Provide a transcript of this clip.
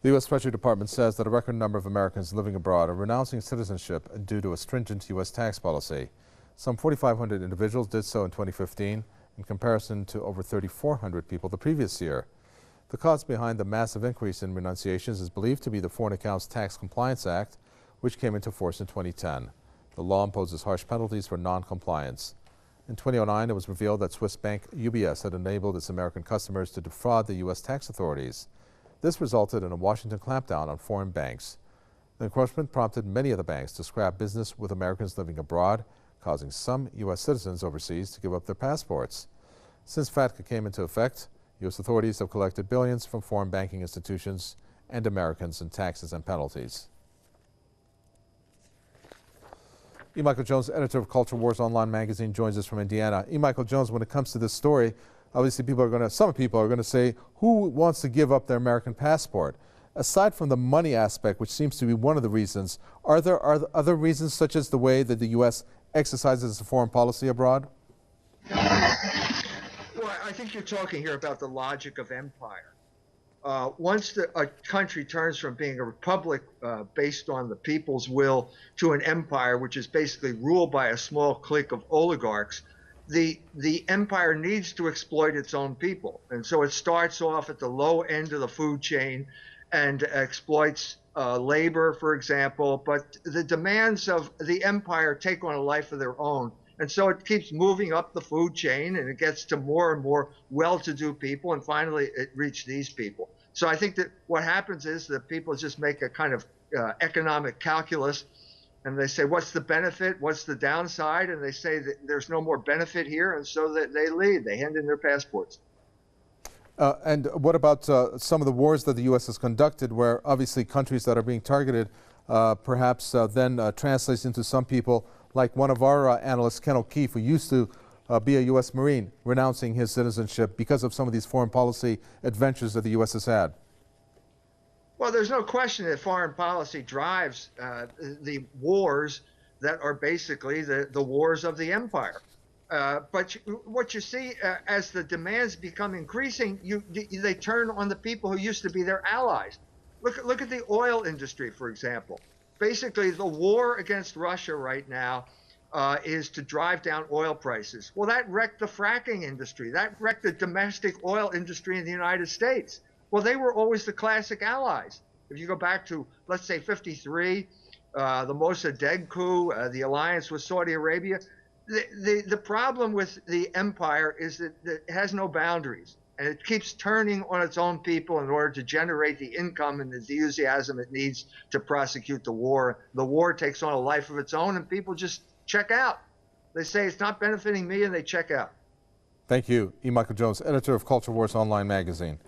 The U.S. Treasury Department says that a record number of Americans living abroad are renouncing citizenship due to a stringent U.S. tax policy. Some 4,500 individuals did so in 2015, in comparison to over 3,400 people the previous year. The cause behind the massive increase in renunciations is believed to be the Foreign Accounts Tax Compliance Act, which came into force in 2010. The law imposes harsh penalties for non-compliance. In 2009, it was revealed that Swiss bank UBS had enabled its American customers to defraud the U.S. tax authorities. This resulted in a Washington clampdown on foreign banks. The encroachment prompted many of the banks to scrap business with Americans living abroad, causing some U.S. citizens overseas to give up their passports. Since FATCA came into effect, U.S. authorities have collected billions from foreign banking institutions and Americans in taxes and penalties. E. Michael Jones, editor of Culture Wars Online magazine, joins us from Indiana. E. Michael Jones, when it comes to this story, obviously some people are going to say, who wants to give up their American passport? Aside from the money aspect, which seems to be one of the reasons, are there other reasons, such as the way that the U.S. exercises its foreign policy abroad? Well, I think you're talking here about the logic of empire. Once a country turns from being a republic based on the people's will to an empire, which is basically ruled by a small clique of oligarchs, the empire needs to exploit its own people. And so it starts off at the low end of the food chain and exploits labor, for example. But the demands of the empire take on a life of their own. And so it keeps moving up the food chain, and it gets to more and more well-to-do people, and finally it reached these people. So I think that what happens is that people just make a kind of economic calculus, and they say, what's the benefit? What's the downside? And they say that there's no more benefit here, and so that they leave. They hand in their passports. And what about some of the wars that the U.S. has conducted, where obviously countries that are being targeted perhaps then translates into some people, like one of our analysts, Ken O'Keefe, who used to be a U.S. Marine, renouncing his citizenship because of some of these foreign policy adventures that the U.S. has had? Well, there's no question that foreign policy drives the wars that are basically the wars of the empire. But what you see as the demands become increasing, they turn on the people who used to be their allies. Look at the oil industry, for example. Basically, the war against Russia right now is to drive down oil prices. Well, that wrecked the fracking industry. That wrecked the domestic oil industry in the United States. Well, they were always the classic allies. If you go back to, let's say, 53, the Mossadegh coup, the alliance with Saudi Arabia, the problem with the empire is that it has no boundaries, and it keeps turning on its own people in order to generate the income and the enthusiasm it needs to prosecute the war. The war takes on a life of its own, and people just check out. They say it's not benefiting me, and they check out. Thank you, E. Michael Jones, editor of Culture Wars Online magazine.